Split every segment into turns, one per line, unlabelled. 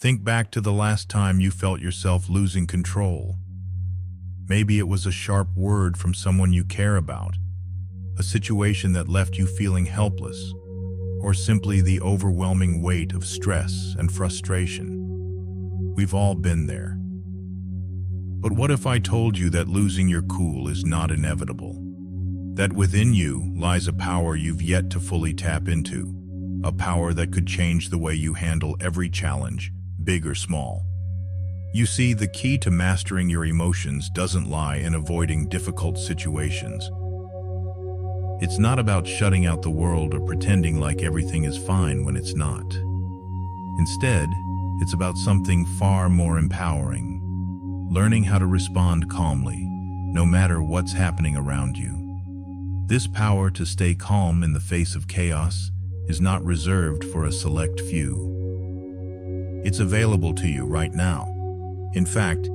Think back to the last time you felt yourself losing control. Maybe it was a sharp word from someone you care about, a situation that left you feeling helpless, or simply the overwhelming weight of stress and frustration. We've all been there. But what if I told you that losing your cool is not inevitable? That within you lies a power you've yet to fully tap into, a power that could change the way you handle every challenge, big or small. You see, the key to mastering your emotions doesn't lie in avoiding difficult situations. It's not about shutting out the world or pretending like everything is fine when it's not. Instead, it's about something far more empowering, learning how to respond calmly, no matter what's happening around you. This power to stay calm in the face of chaos is not reserved for a select few. It's available to you right now. In fact,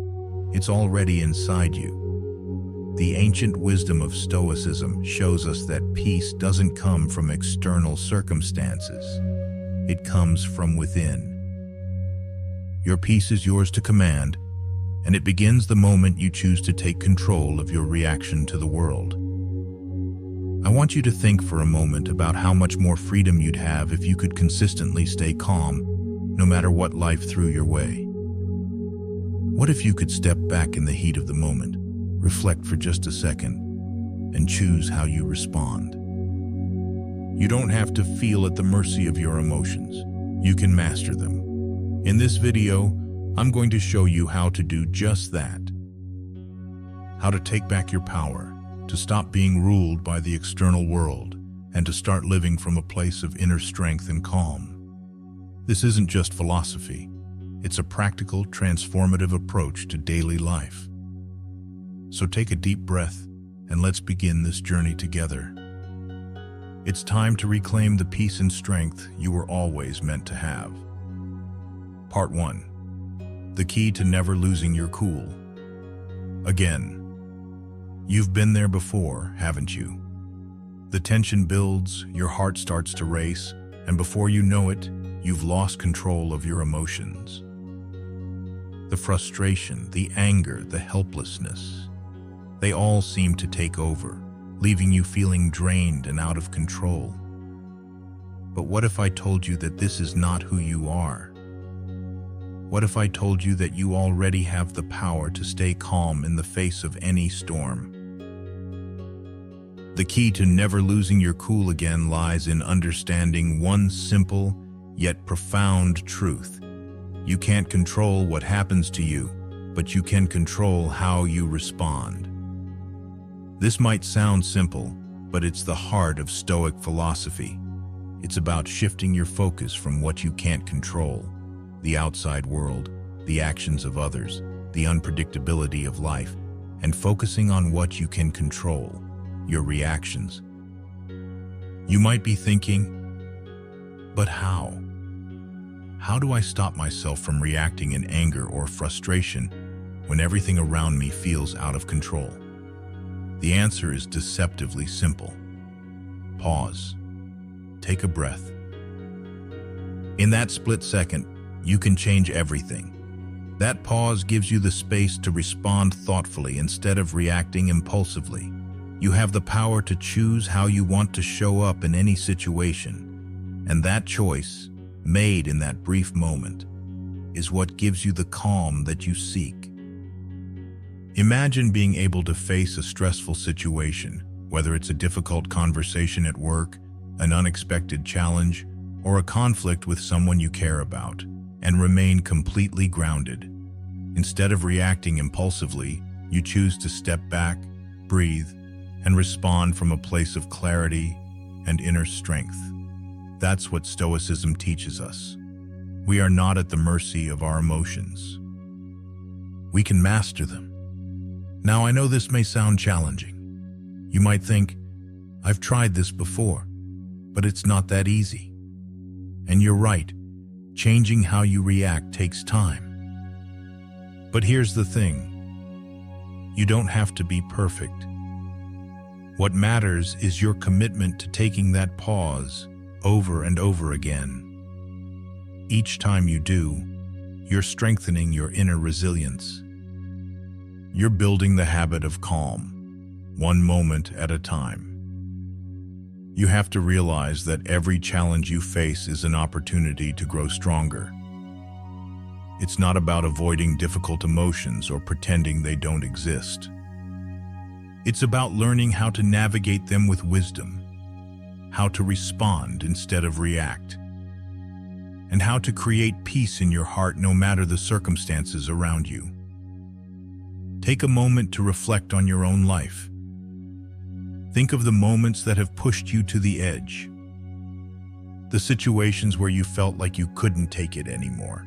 it's already inside you. The ancient wisdom of Stoicism shows us that peace doesn't come from external circumstances. It comes from within. Your peace is yours to command, and it begins the moment you choose to take control of your reaction to the world. I want you to think for a moment about how much more freedom you'd have if you could consistently stay calm, no matter what life threw your way. What if you could step back in the heat of the moment, reflect for just a second, and choose how you respond? You don't have to feel at the mercy of your emotions. You can master them. In this video, I'm going to show you how to do just that. How to take back your power, to stop being ruled by the external world, and to start living from a place of inner strength and calm. This isn't just philosophy. It's a practical, transformative approach to daily life. So take a deep breath and let's begin this journey together. It's time to reclaim the peace and strength you were always meant to have. Part 1. The key to never losing your cool. Again, you've been there before, haven't you? The tension builds, your heart starts to race, and before you know it, you've lost control of your emotions. The frustration, the anger, the helplessness, they all seem to take over, leaving you feeling drained and out of control. But what if I told you that this is not who you are? What if I told you that you already have the power to stay calm in the face of any storm? The key to never losing your cool again lies in understanding one simple yet profound truth. You can't control what happens to you, but you can control how you respond. This might sound simple, but it's the heart of Stoic philosophy. It's about shifting your focus from what you can't control, the outside world, the actions of others, the unpredictability of life, and focusing on what you can control, your reactions. You might be thinking, but how? How do I stop myself from reacting in anger or frustration when everything around me feels out of control? The answer is deceptively simple. Pause. Take a breath. In that split second, you can change everything. That pause gives you the space to respond thoughtfully instead of reacting impulsively. You have the power to choose how you want to show up in any situation, and that choice, made in that brief moment, is what gives you the calm that you seek. Imagine being able to face a stressful situation, whether it's a difficult conversation at work, an unexpected challenge, or a conflict with someone you care about, and remain completely grounded. Instead of reacting impulsively, you choose to step back, breathe, and respond from a place of clarity and inner strength. That's what Stoicism teaches us. We are not at the mercy of our emotions. We can master them. Now, I know this may sound challenging. You might think, I've tried this before, but it's not that easy. And you're right, changing how you react takes time. But here's the thing. You don't have to be perfect. What matters is your commitment to taking that pause over and over again. Each time you do, you're strengthening your inner resilience. You're building the habit of calm, one moment at a time. You have to realize that every challenge you face is an opportunity to grow stronger. It's not about avoiding difficult emotions or pretending they don't exist. It's about learning how to navigate them with wisdom, how to respond instead of react, and how to create peace in your heart no matter the circumstances around you. Take a moment to reflect on your own life. Think of the moments that have pushed you to the edge, the situations where you felt like you couldn't take it anymore.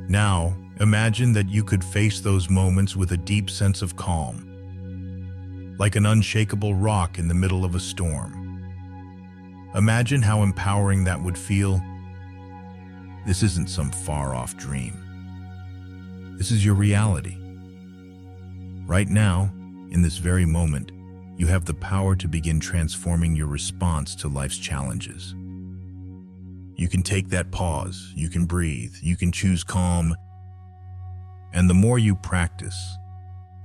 Now, imagine that you could face those moments with a deep sense of calm, like an unshakable rock in the middle of a storm. Imagine how empowering that would feel. This isn't some far-off dream. This is your reality. Right now, in this very moment, you have the power to begin transforming your response to life's challenges. You can take that pause, you can breathe, you can choose calm, and the more you practice,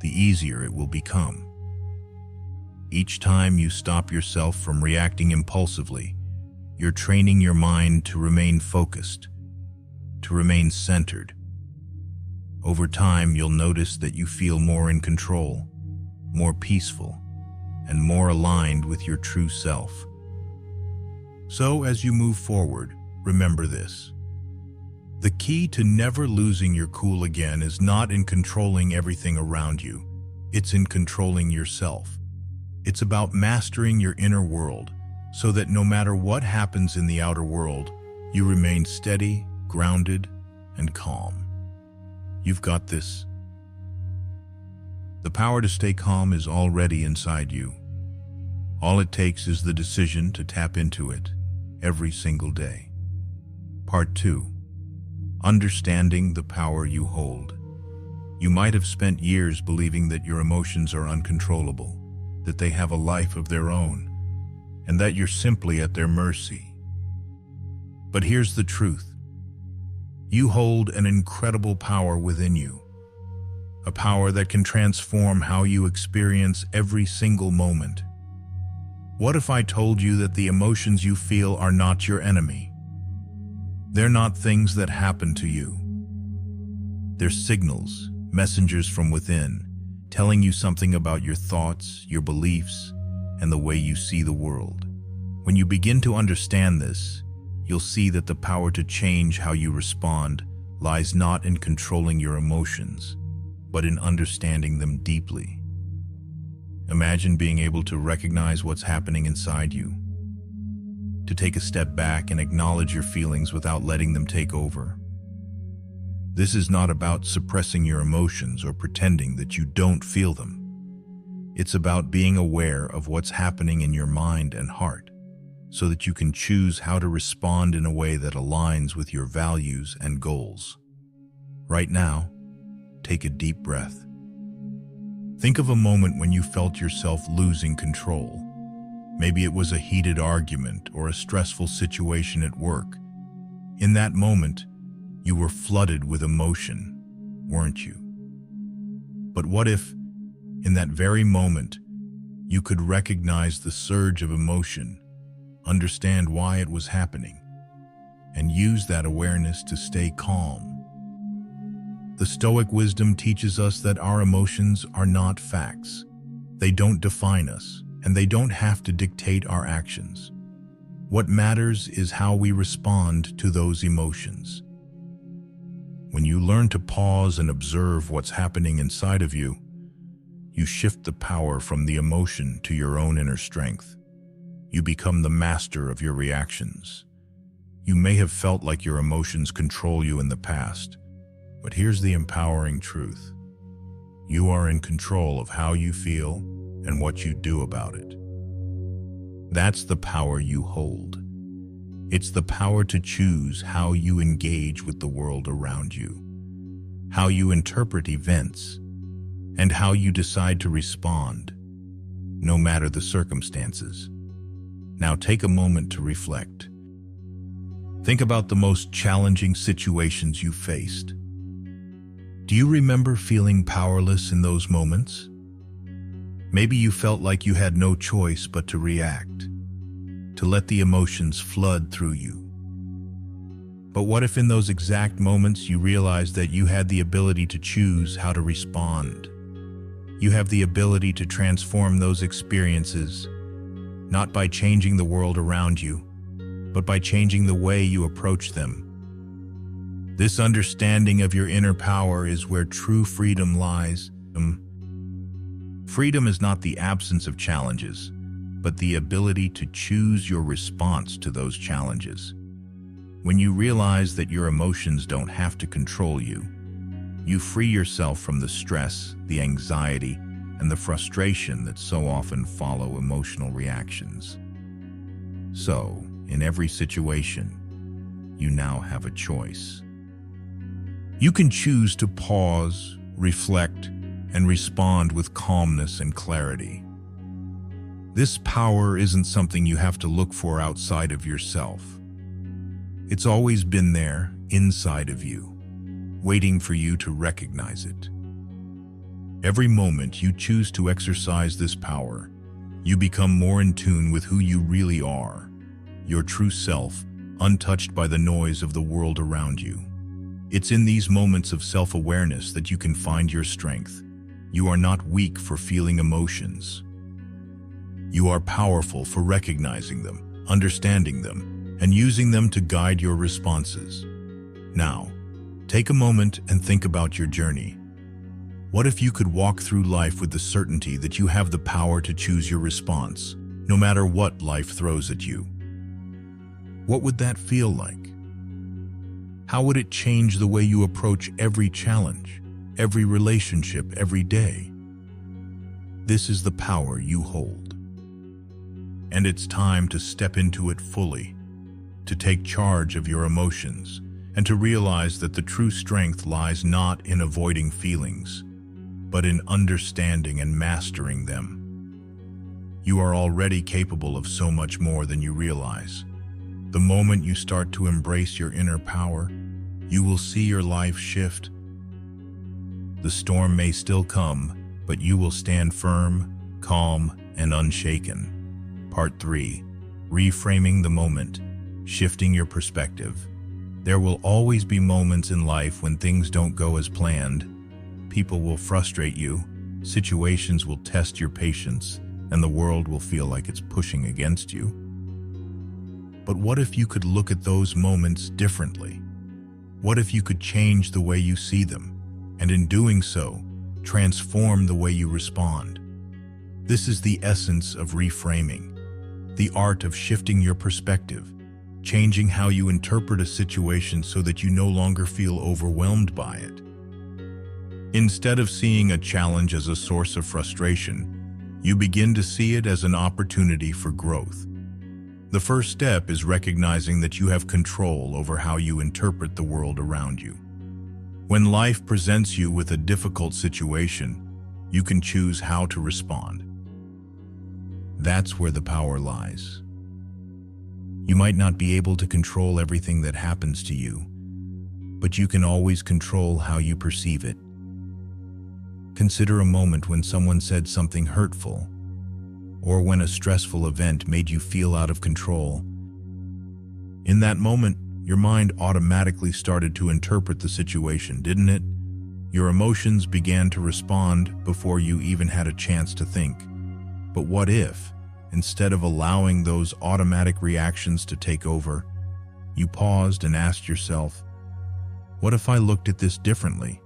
the easier it will become. Each time you stop yourself from reacting impulsively, you're training your mind to remain focused, to remain centered. Over time, you'll notice that you feel more in control, more peaceful, and more aligned with your true self. So, as you move forward, remember this. The key to never losing your cool again is not in controlling everything around you, it's in controlling yourself. It's about mastering your inner world so that no matter what happens in the outer world, you remain steady, grounded, and calm. You've got this. The power to stay calm is already inside you. All it takes is the decision to tap into it every single day. Part 2. Understanding the power you hold. You might have spent years believing that your emotions are uncontrollable, that they have a life of their own, and that you're simply at their mercy. But here's the truth. You hold an incredible power within you, a power that can transform how you experience every single moment. What if I told you that the emotions you feel are not your enemy? They're not things that happen to you. They're signals, messengers from within, telling you something about your thoughts, your beliefs, and the way you see the world. When you begin to understand this, you'll see that the power to change how you respond lies not in controlling your emotions, but in understanding them deeply. Imagine being able to recognize what's happening inside you, to take a step back and acknowledge your feelings without letting them take over. This is not about suppressing your emotions or pretending that you don't feel them. It's about being aware of what's happening in your mind and heart, so that you can choose how to respond in a way that aligns with your values and goals. Right now, take a deep breath. Think of a moment when you felt yourself losing control. Maybe it was a heated argument or a stressful situation at work. In that moment, you were flooded with emotion, weren't you? But what if, in that very moment, you could recognize the surge of emotion, understand why it was happening, and use that awareness to stay calm? The Stoic wisdom teaches us that our emotions are not facts. They don't define us, and they don't have to dictate our actions. What matters is how we respond to those emotions. When you learn to pause and observe what's happening inside of you, you shift the power from the emotion to your own inner strength. You become the master of your reactions. You may have felt like your emotions control you in the past, but here's the empowering truth. You are in control of how you feel and what you do about it. That's the power you hold. It's the power to choose how you engage with the world around you, how you interpret events, and how you decide to respond, no matter the circumstances. Now take a moment to reflect. Think about the most challenging situations you faced. Do you remember feeling powerless in those moments? Maybe you felt like you had no choice but to react, to let the emotions flood through you. But what if in those exact moments you realized that you had the ability to choose how to respond? You have the ability to transform those experiences, not by changing the world around you, but by changing the way you approach them. This understanding of your inner power is where true freedom lies. Freedom is not the absence of challenges, but the ability to choose your response to those challenges. When you realize that your emotions don't have to control you, you free yourself from the stress, the anxiety, and the frustration that so often follow emotional reactions. So, in every situation, you now have a choice. You can choose to pause, reflect, and respond with calmness and clarity. This power isn't something you have to look for outside of yourself. It's always been there, inside of you, waiting for you to recognize it. Every moment you choose to exercise this power, you become more in tune with who you really are, your true self, untouched by the noise of the world around you. It's in these moments of self-awareness that you can find your strength. You are not weak for feeling emotions. You are powerful for recognizing them, understanding them, and using them to guide your responses. Now, take a moment and think about your journey. What if you could walk through life with the certainty that you have the power to choose your response, no matter what life throws at you? What would that feel like? How would it change the way you approach every challenge, every relationship, every day? This is the power you hold. And it's time to step into it fully, to take charge of your emotions, and to realize that the true strength lies not in avoiding feelings, but in understanding and mastering them. You are already capable of so much more than you realize. The moment you start to embrace your inner power, you will see your life shift. The storm may still come, but you will stand firm, calm, and unshaken. Part 3. Reframing the moment. Shifting your perspective. There will always be moments in life when things don't go as planned. People will frustrate you, situations will test your patience, and the world will feel like it's pushing against you. But what if you could look at those moments differently? What if you could change the way you see them, and in doing so, transform the way you respond? This is the essence of reframing, the art of shifting your perspective, changing how you interpret a situation so that you no longer feel overwhelmed by it. Instead of seeing a challenge as a source of frustration, you begin to see it as an opportunity for growth. The first step is recognizing that you have control over how you interpret the world around you. When life presents you with a difficult situation, you can choose how to respond. That's where the power lies. You might not be able to control everything that happens to you, but you can always control how you perceive it. Consider a moment when someone said something hurtful, or when a stressful event made you feel out of control. In that moment, your mind automatically started to interpret the situation, didn't it? Your emotions began to respond before you even had a chance to think. But what if, instead of allowing those automatic reactions to take over, you paused and asked yourself, what if I looked at this differently?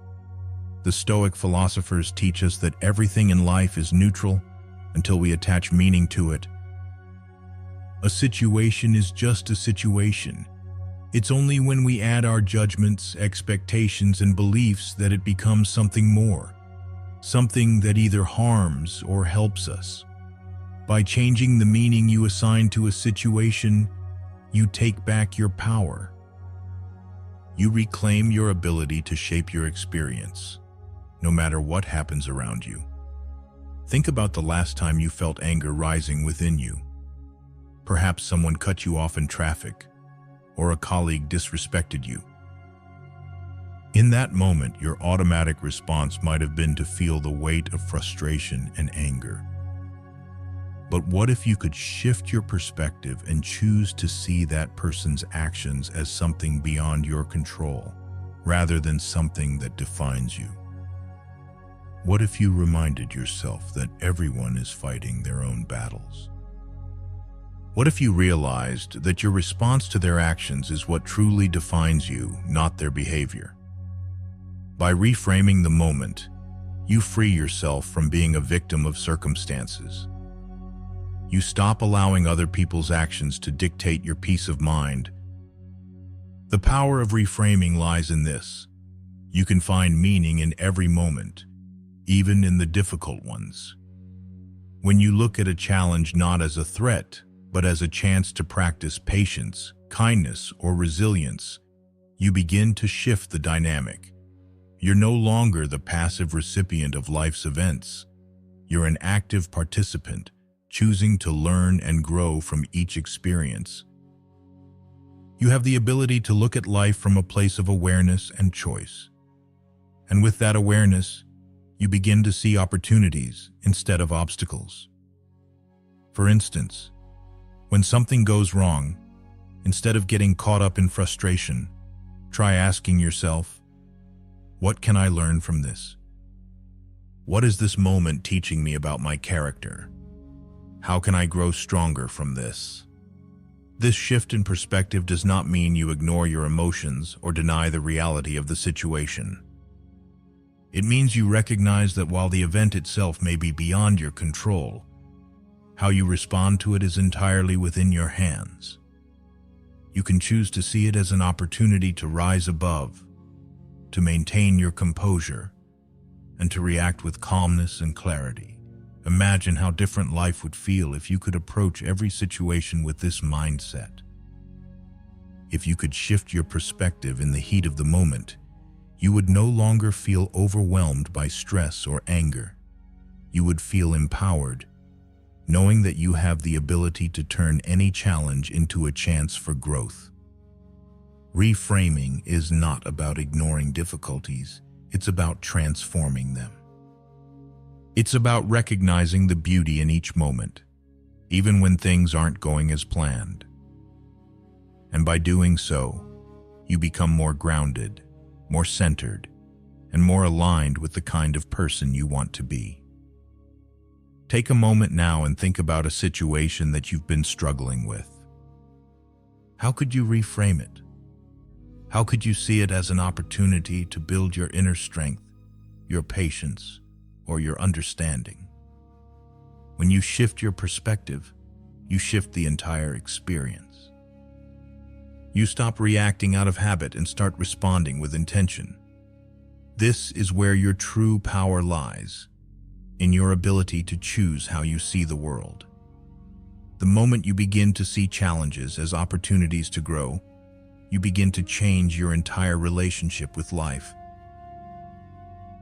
The Stoic philosophers teach us that everything in life is neutral until we attach meaning to it. A situation is just a situation. It's only when we add our judgments, expectations, and beliefs that it becomes something more, something that either harms or helps us. By changing the meaning you assign to a situation, you take back your power. You reclaim your ability to shape your experience, no matter what happens around you. Think about the last time you felt anger rising within you. Perhaps someone cut you off in traffic, or a colleague disrespected you. In that moment, your automatic response might have been to feel the weight of frustration and anger. But what if you could shift your perspective and choose to see that person's actions as something beyond your control, rather than something that defines you? What if you reminded yourself that everyone is fighting their own battles? What if you realized that your response to their actions is what truly defines you, not their behavior? By reframing the moment, you free yourself from being a victim of circumstances. You stop allowing other people's actions to dictate your peace of mind. The power of reframing lies in this. You can find meaning in every moment, even in the difficult ones. When you look at a challenge not as a threat, but as a chance to practice patience, kindness, or resilience, you begin to shift the dynamic. You're no longer the passive recipient of life's events. You're an active participant, choosing to learn and grow from each experience. You have the ability to look at life from a place of awareness and choice. And with that awareness, you begin to see opportunities instead of obstacles. For instance, when something goes wrong, instead of getting caught up in frustration, try asking yourself, what can I learn from this? What is this moment teaching me about my character? How can I grow stronger from this? This shift in perspective does not mean you ignore your emotions or deny the reality of the situation. It means you recognize that while the event itself may be beyond your control, how you respond to it is entirely within your hands. You can choose to see it as an opportunity to rise above, to maintain your composure, and to react with calmness and clarity. Imagine how different life would feel if you could approach every situation with this mindset. If you could shift your perspective in the heat of the moment, you would no longer feel overwhelmed by stress or anger. You would feel empowered, knowing that you have the ability to turn any challenge into a chance for growth. Reframing is not about ignoring difficulties, it's about transforming them. It's about recognizing the beauty in each moment, even when things aren't going as planned. And by doing so, you become more grounded, more centered, and more aligned with the kind of person you want to be. Take a moment now and think about a situation that you've been struggling with. How could you reframe it? How could you see it as an opportunity to build your inner strength, your patience, or your understanding? When you shift your perspective, you shift the entire experience. You stop reacting out of habit and start responding with intention. This is where your true power lies, in your ability to choose how you see the world. The moment you begin to see challenges as opportunities to grow, you begin to change your entire relationship with life.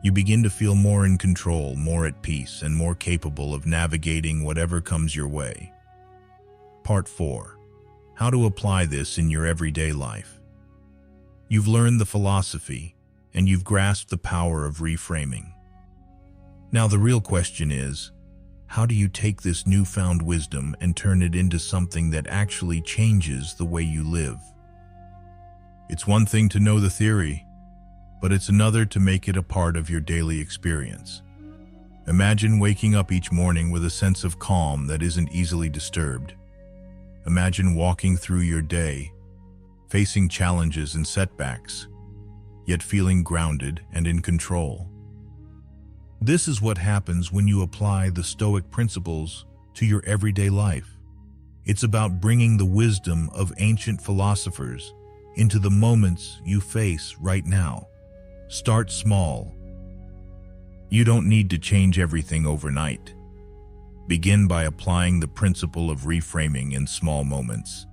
You begin to feel more in control, more at peace, and more capable of navigating whatever comes your way. Part 4. How to apply this in your everyday life. You've learned the philosophy, and you've grasped the power of reframing. Now the real question is, how do you take this newfound wisdom and turn it into something that actually changes the way you live? It's one thing to know the theory, but it's another to make it a part of your daily experience. Imagine waking up each morning with a sense of calm that isn't easily disturbed. Imagine walking through your day, facing challenges and setbacks, yet feeling grounded and in control. This is what happens when you apply the Stoic principles to your everyday life. It's about bringing the wisdom of ancient philosophers into the moments you face right now. Start small. You don't need to change everything overnight. Begin by applying the principle of reframing in small moments.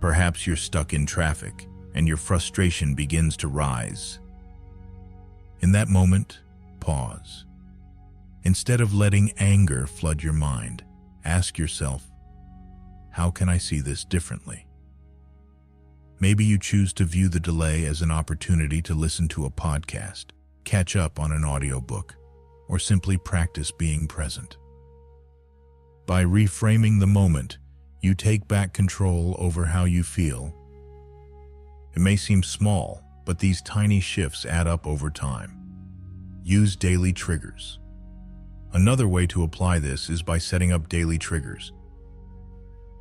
Perhaps you're stuck in traffic and your frustration begins to rise. In that moment, pause. Instead of letting anger flood your mind, ask yourself, how can I see this differently? Maybe you choose to view the delay as an opportunity to listen to a podcast, catch up on an audiobook, or simply practice being present. By reframing the moment, you take back control over how you feel. It may seem small, but these tiny shifts add up over time. Use daily triggers. Another way to apply this is by setting up daily triggers.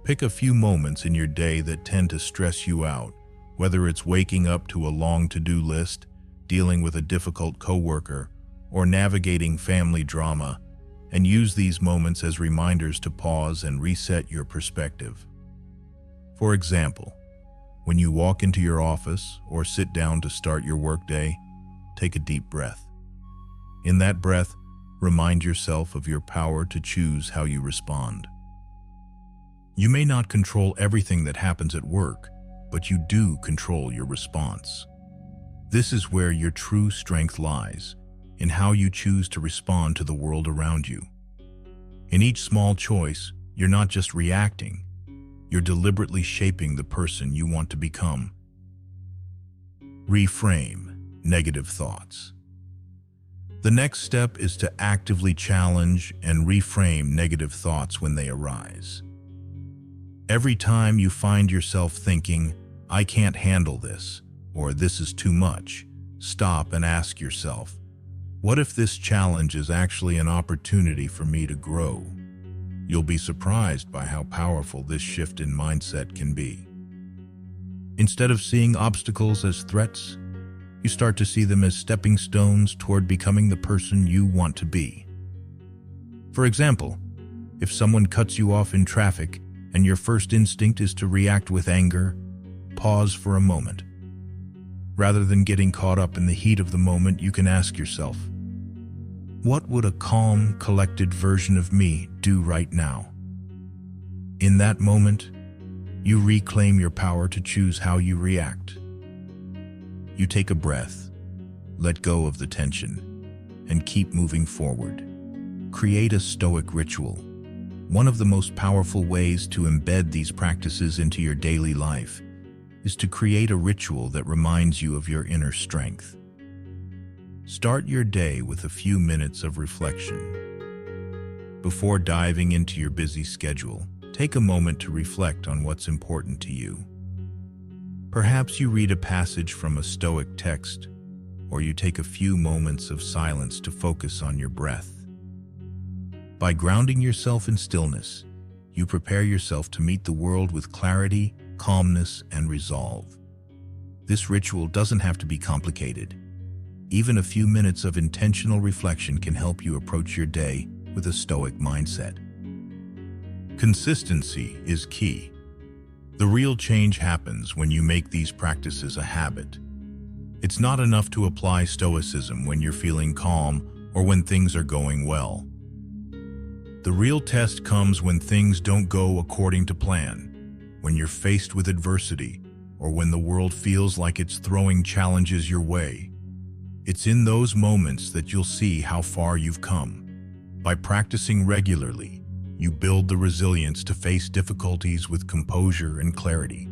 Pick a few moments in your day that tend to stress you out, whether it's waking up to a long to-do list, dealing with a difficult coworker, or navigating family drama, and use these moments as reminders to pause and reset your perspective. For example, when you walk into your office or sit down to start your workday, take a deep breath. In that breath, remind yourself of your power to choose how you respond. You may not control everything that happens at work, but you do control your response. This is where your true strength lies, in how you choose to respond to the world around you. In each small choice, you're not just reacting, you're deliberately shaping the person you want to become. Reframe negative thoughts. The next step is to actively challenge and reframe negative thoughts when they arise. Every time you find yourself thinking, "I can't handle this," or "this is too much," stop and ask yourself, what if this challenge is actually an opportunity for me to grow? You'll be surprised by how powerful this shift in mindset can be. Instead of seeing obstacles as threats, you start to see them as stepping stones toward becoming the person you want to be. For example, if someone cuts you off in traffic and your first instinct is to react with anger, pause for a moment. Rather than getting caught up in the heat of the moment, you can ask yourself, what would a calm, collected version of me do right now? In that moment, you reclaim your power to choose how you react. You take a breath, let go of the tension, and keep moving forward. Create a stoic ritual. One of the most powerful ways to embed these practices into your daily life is to create a ritual that reminds you of your inner strength. Start your day with a few minutes of reflection. Before diving into your busy schedule, take a moment to reflect on what's important to you. Perhaps you read a passage from a Stoic text, or you take a few moments of silence to focus on your breath. By grounding yourself in stillness, you prepare yourself to meet the world with clarity, calmness, and resolve. This ritual doesn't have to be complicated. Even a few minutes of intentional reflection can help you approach your day with a stoic mindset. Consistency is key. The real change happens when you make these practices a habit. It's not enough to apply stoicism when you're feeling calm or when things are going well. The real test comes when things don't go according to plan, when you're faced with adversity, or when the world feels like it's throwing challenges your way. It's in those moments that you'll see how far you've come. By practicing regularly, you build the resilience to face difficulties with composure and clarity.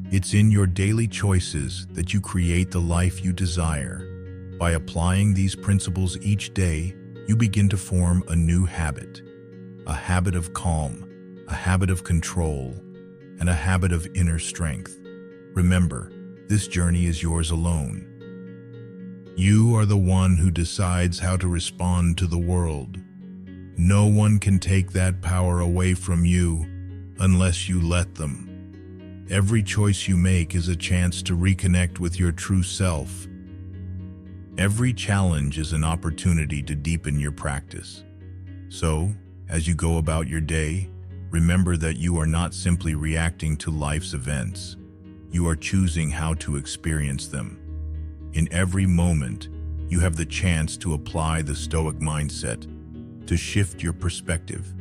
It's in your daily choices that you create the life you desire. By applying these principles each day, you begin to form a new habit. A habit of calm, a habit of control, and a habit of inner strength. Remember, this journey is yours alone. You are the one who decides how to respond to the world. No one can take that power away from you unless you let them. Every choice you make is a chance to reconnect with your true self. Every challenge is an opportunity to deepen your practice. So, as you go about your day, remember that you are not simply reacting to life's events. You are choosing how to experience them. In every moment, you have the chance to apply the Stoic mindset, to shift your perspective,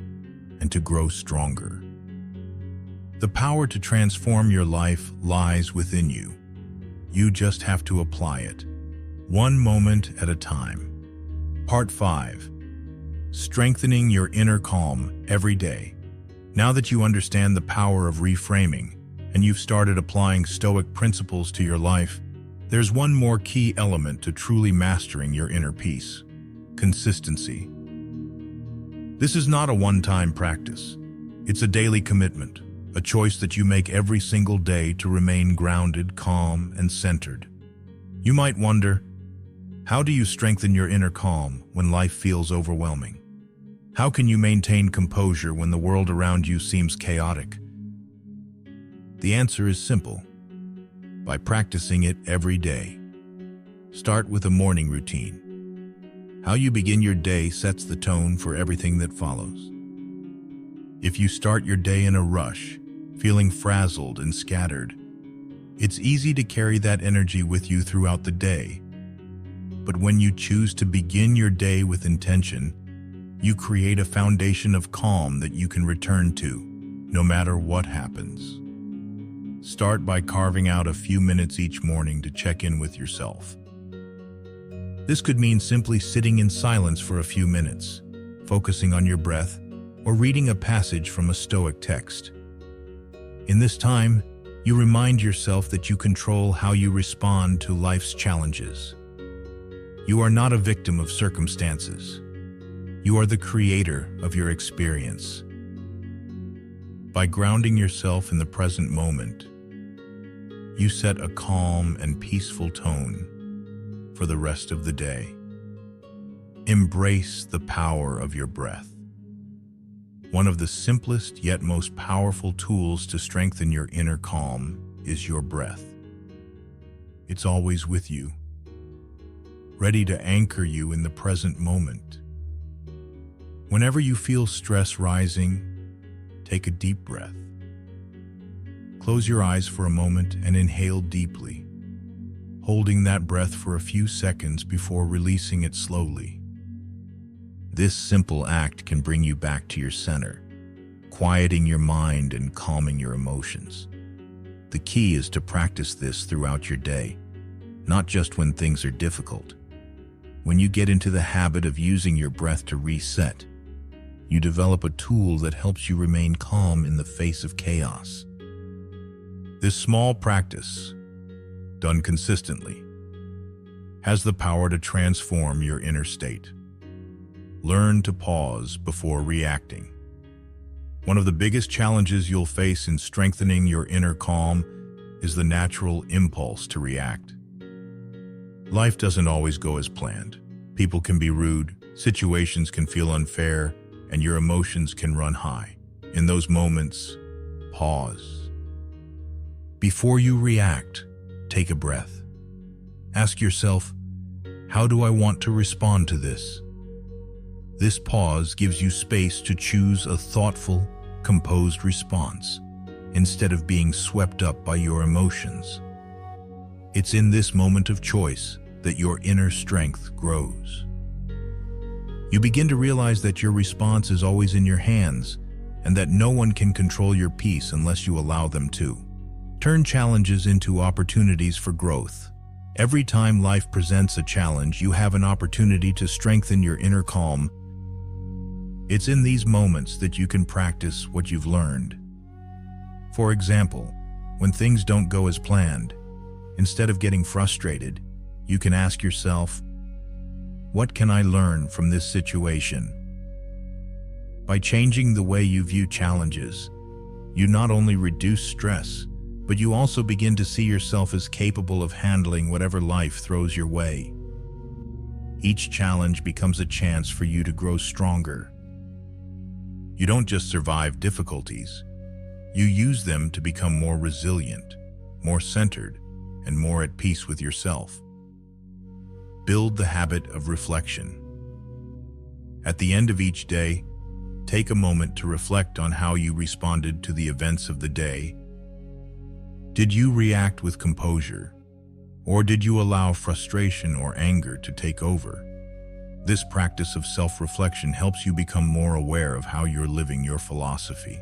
and to grow stronger. The power to transform your life lies within you. You just have to apply it, one moment at a time. Part 5. Strengthening your inner calm every day. Now that you understand the power of reframing, and you've started applying Stoic principles to your life, there's one more key element to truly mastering your inner peace: consistency. This is not a one-time practice. It's a daily commitment, a choice that you make every single day to remain grounded, calm, and centered. You might wonder, how do you strengthen your inner calm when life feels overwhelming? How can you maintain composure when the world around you seems chaotic? The answer is simple: by practicing it every day. Start with a morning routine. How you begin your day sets the tone for everything that follows. If you start your day in a rush, feeling frazzled and scattered, it's easy to carry that energy with you throughout the day. But when you choose to begin your day with intention, you create a foundation of calm that you can return to, no matter what happens. Start by carving out a few minutes each morning to check in with yourself. This could mean simply sitting in silence for a few minutes, focusing on your breath, or reading a passage from a Stoic text. In this time, you remind yourself that you control how you respond to life's challenges. You are not a victim of circumstances. You are the creator of your experience. By grounding yourself in the present moment, you set a calm and peaceful tone for the rest of the day. Embrace the power of your breath. One of the simplest yet most powerful tools to strengthen your inner calm is your breath. It's always with you, ready to anchor you in the present moment. Whenever you feel stress rising, take a deep breath. Close your eyes for a moment and inhale deeply, holding that breath for a few seconds before releasing it slowly. This simple act can bring you back to your center, quieting your mind and calming your emotions. The key is to practice this throughout your day, not just when things are difficult. When you get into the habit of using your breath to reset, you develop a tool that helps you remain calm in the face of chaos. This small practice, done consistently, has the power to transform your inner state. Learn to pause before reacting. One of the biggest challenges you'll face in strengthening your inner calm is the natural impulse to react. Life doesn't always go as planned. People can be rude, situations can feel unfair, and your emotions can run high. In those moments, pause. Before you react, take a breath. Ask yourself, how do I want to respond to this? This pause gives you space to choose a thoughtful, composed response, instead of being swept up by your emotions. It's in this moment of choice that your inner strength grows. You begin to realize that your response is always in your hands, and that no one can control your peace unless you allow them to. Turn challenges into opportunities for growth. Every time life presents a challenge, you have an opportunity to strengthen your inner calm. It's in these moments that you can practice what you've learned. For example, when things don't go as planned, instead of getting frustrated, you can ask yourself, what can I learn from this situation? By changing the way you view challenges, you not only reduce stress, but you also begin to see yourself as capable of handling whatever life throws your way. Each challenge becomes a chance for you to grow stronger. You don't just survive difficulties, you use them to become more resilient, more centered, and more at peace with yourself. Build the habit of reflection. At the end of each day, take a moment to reflect on how you responded to the events of the day. Did you react with composure, or did you allow frustration or anger to take over? This practice of self-reflection helps you become more aware of how you're living your philosophy.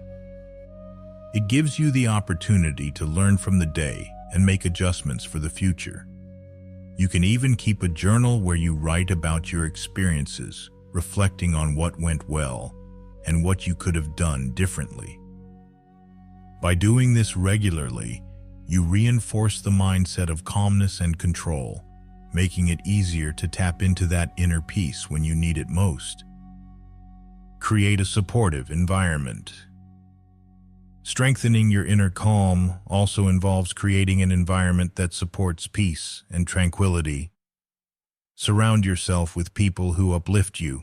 It gives you the opportunity to learn from the day and make adjustments for the future. You can even keep a journal where you write about your experiences, reflecting on what went well and what you could have done differently. By doing this regularly, you reinforce the mindset of calmness and control, making it easier to tap into that inner peace when you need it most. Create a supportive environment. Strengthening your inner calm also involves creating an environment that supports peace and tranquility. Surround yourself with people who uplift you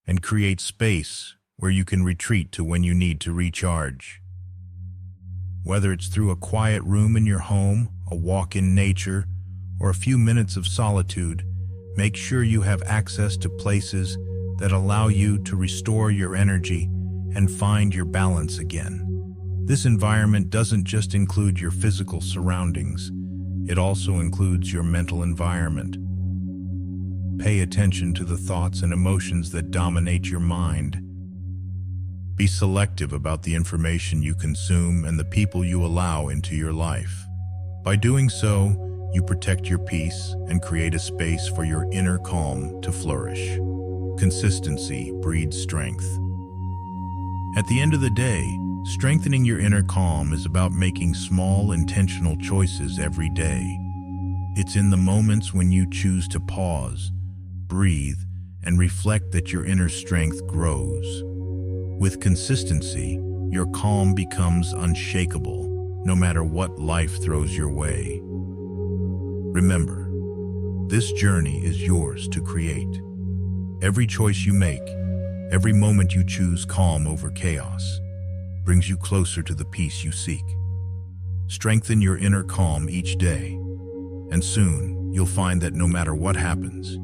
and create space where you can retreat to when you need to recharge. Whether it's through a quiet room in your home, a walk in nature, or a few minutes of solitude, make sure you have access to places that allow you to restore your energy and find your balance again. This environment doesn't just include your physical surroundings, it also includes your mental environment. Pay attention to the thoughts and emotions that dominate your mind. Be selective about the information you consume and the people you allow into your life. By doing so, you protect your peace and create a space for your inner calm to flourish. Consistency breeds strength. At the end of the day, strengthening your inner calm is about making small, intentional choices every day. It's in the moments when you choose to pause, breathe, and reflect that your inner strength grows. With consistency, your calm becomes unshakable, no matter what life throws your way. Remember, this journey is yours to create. Every choice you make, every moment you choose calm over chaos, brings you closer to the peace you seek. Strengthen your inner calm each day, and soon you'll find that no matter what happens,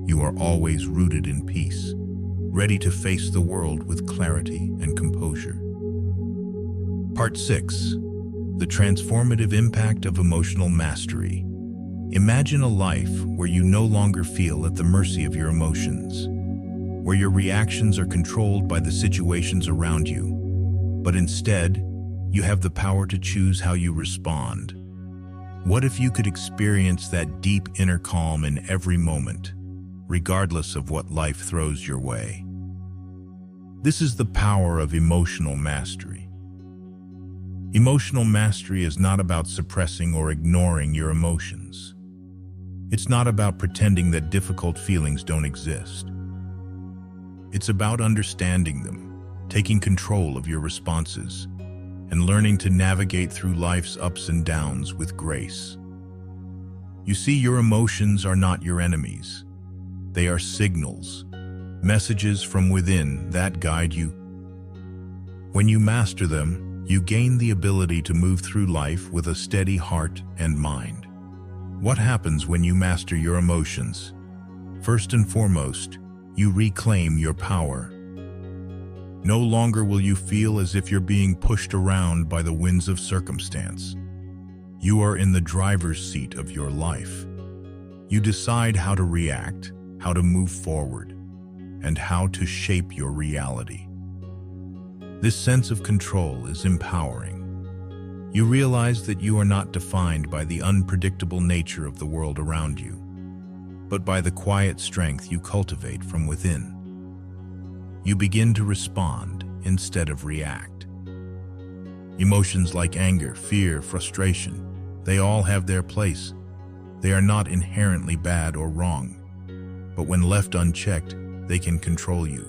you are always rooted in peace, ready to face the world with clarity and composure. Part 6. The transformative impact of emotional mastery. Imagine a life where you no longer feel at the mercy of your emotions, where your reactions are controlled by the situations around you, but instead, you have the power to choose how you respond. What if you could experience that deep inner calm in every moment, regardless of what life throws your way? This is the power of emotional mastery. Emotional mastery is not about suppressing or ignoring your emotions. It's not about pretending that difficult feelings don't exist. It's about understanding them, taking control of your responses, and learning to navigate through life's ups and downs with grace. You see, your emotions are not your enemies. They are signals, messages from within that guide you. When you master them, you gain the ability to move through life with a steady heart and mind. What happens when you master your emotions? First and foremost, you reclaim your power. No longer will you feel as if you're being pushed around by the winds of circumstance. You are in the driver's seat of your life. You decide how to react, how to move forward, and how to shape your reality. This sense of control is empowering. You realize that you are not defined by the unpredictable nature of the world around you, but by the quiet strength you cultivate from within. You begin to respond instead of react. Emotions like anger, fear, frustration, they all have their place. They are not inherently bad or wrong, but when left unchecked, they can control you.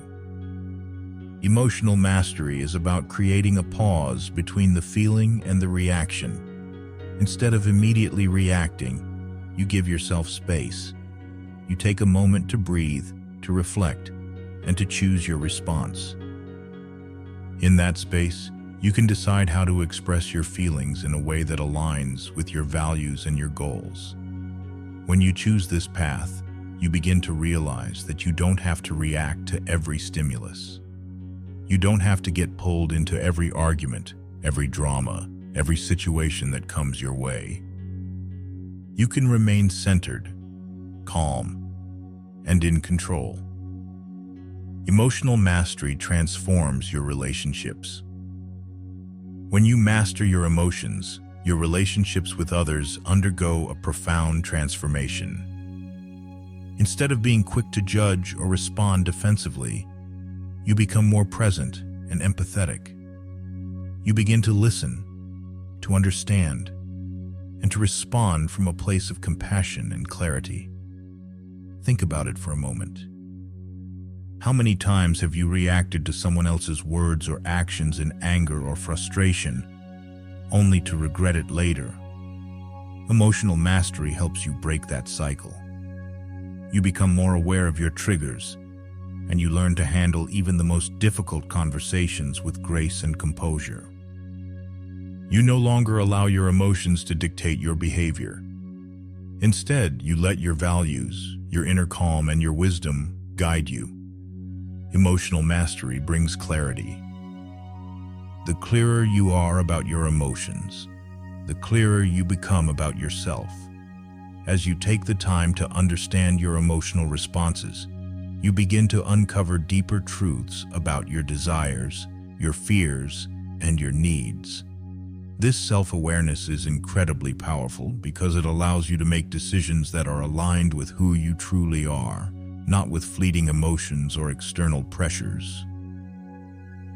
Emotional mastery is about creating a pause between the feeling and the reaction. Instead of immediately reacting, you give yourself space. You take a moment to breathe, to reflect, and to choose your response. In that space, you can decide how to express your feelings in a way that aligns with your values and your goals. When you choose this path, you begin to realize that you don't have to react to every stimulus. You don't have to get pulled into every argument, every drama, every situation that comes your way. You can remain centered, calm, and in control. Emotional mastery transforms your relationships. When you master your emotions, your relationships with others undergo a profound transformation. Instead of being quick to judge or respond defensively, you become more present and empathetic. You begin to listen, to understand, and to respond from a place of compassion and clarity. Think about it for a moment. How many times have you reacted to someone else's words or actions in anger or frustration, only to regret it later? Emotional mastery helps you break that cycle. You become more aware of your triggers, and you learn to handle even the most difficult conversations with grace and composure. You no longer allow your emotions to dictate your behavior. Instead, you let your values, your inner calm, and your wisdom guide you. Emotional mastery brings clarity. The clearer you are about your emotions, the clearer you become about yourself. As you take the time to understand your emotional responses, you begin to uncover deeper truths about your desires, your fears, and your needs. This self-awareness is incredibly powerful because it allows you to make decisions that are aligned with who you truly are, not with fleeting emotions or external pressures.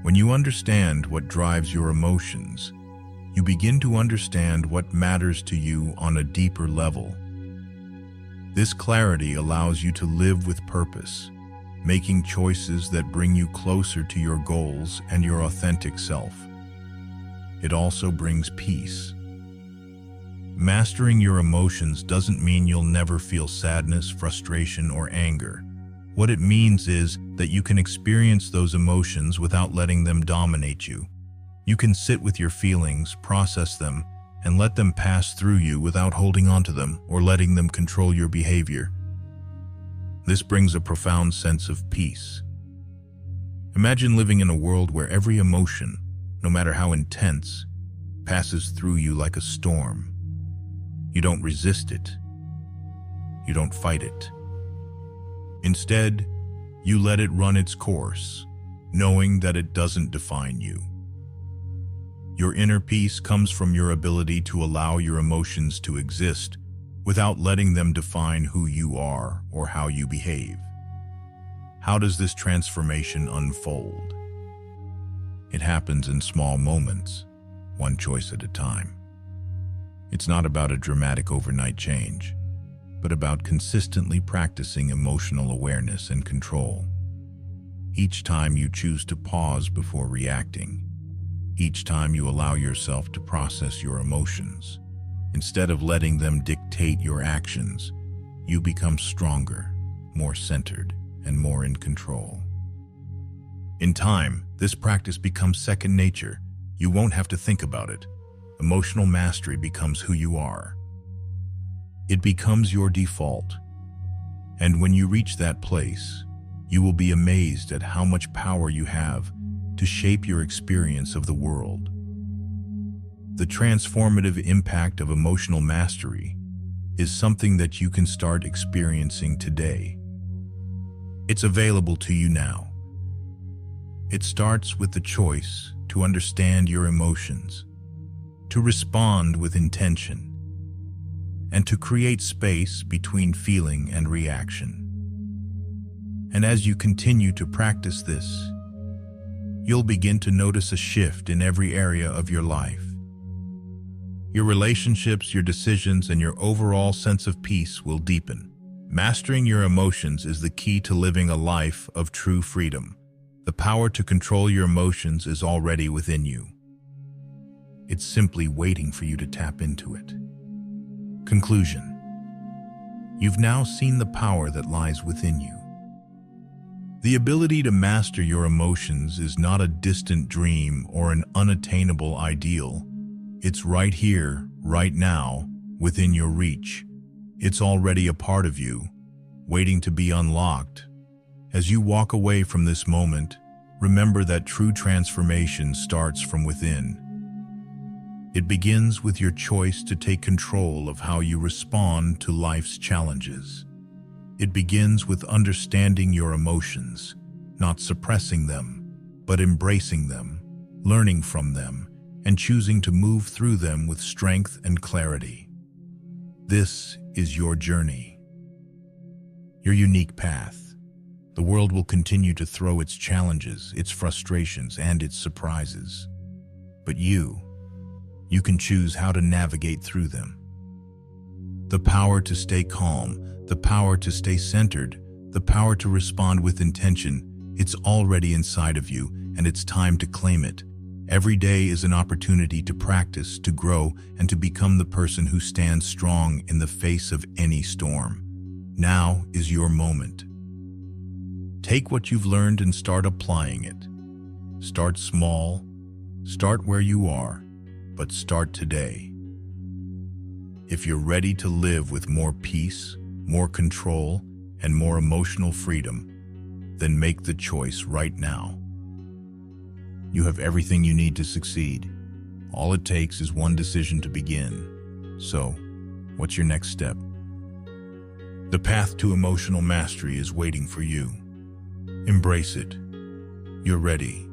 When you understand what drives your emotions, you begin to understand what matters to you on a deeper level. This clarity allows you to live with purpose, making choices that bring you closer to your goals and your authentic self. It also brings peace. Mastering your emotions doesn't mean you'll never feel sadness, frustration, or anger. What it means is that you can experience those emotions without letting them dominate you. You can sit with your feelings, process them, and let them pass through you without holding on to them or letting them control your behavior. This brings a profound sense of peace. Imagine living in a world where every emotion, no matter how intense, passes through you like a storm. You don't resist it. You don't fight it. Instead, you let it run its course, knowing that it doesn't define you. Your inner peace comes from your ability to allow your emotions to exist without letting them define who you are or how you behave. How does this transformation unfold? It happens in small moments, one choice at a time. It's not about a dramatic overnight change, but about consistently practicing emotional awareness and control. Each time you choose to pause before reacting, each time you allow yourself to process your emotions, instead of letting them dictate your actions, you become stronger, more centered, and more in control. In time, this practice becomes second nature. You won't have to think about it. Emotional mastery becomes who you are. It becomes your default. And when you reach that place, you will be amazed at how much power you have to shape your experience of the world. The transformative impact of emotional mastery is something that you can start experiencing today. It's available to you now. It starts with the choice to understand your emotions, to respond with intention, and to create space between feeling and reaction. And as you continue to practice this, you'll begin to notice a shift in every area of your life. Your relationships, your decisions, and your overall sense of peace will deepen. Mastering your emotions is the key to living a life of true freedom. The power to control your emotions is already within you. It's simply waiting for you to tap into it. Conclusion. You've now seen the power that lies within you. The ability to master your emotions is not a distant dream or an unattainable ideal. It's right here, right now, within your reach. It's already a part of you, waiting to be unlocked. As you walk away from this moment, remember that true transformation starts from within. It begins with your choice to take control of how you respond to life's challenges. It begins with understanding your emotions, not suppressing them, but embracing them, learning from them, and choosing to move through them with strength and clarity. This is your journey, your unique path. The world will continue to throw its challenges, its frustrations, and its surprises. But you You can choose how to navigate through them. The power to stay calm, the power to stay centered, the power to respond with intention, it's already inside of you, and it's time to claim it. Every day is an opportunity to practice, to grow, and to become the person who stands strong in the face of any storm. Now is your moment. Take what you've learned and start applying it. Start small, start where you are, but start today. If you're ready to live with more peace, more control, and more emotional freedom, then make the choice right now. You have everything you need to succeed. All it takes is one decision to begin. So, what's your next step? The path to emotional mastery is waiting for you. Embrace it. You're ready.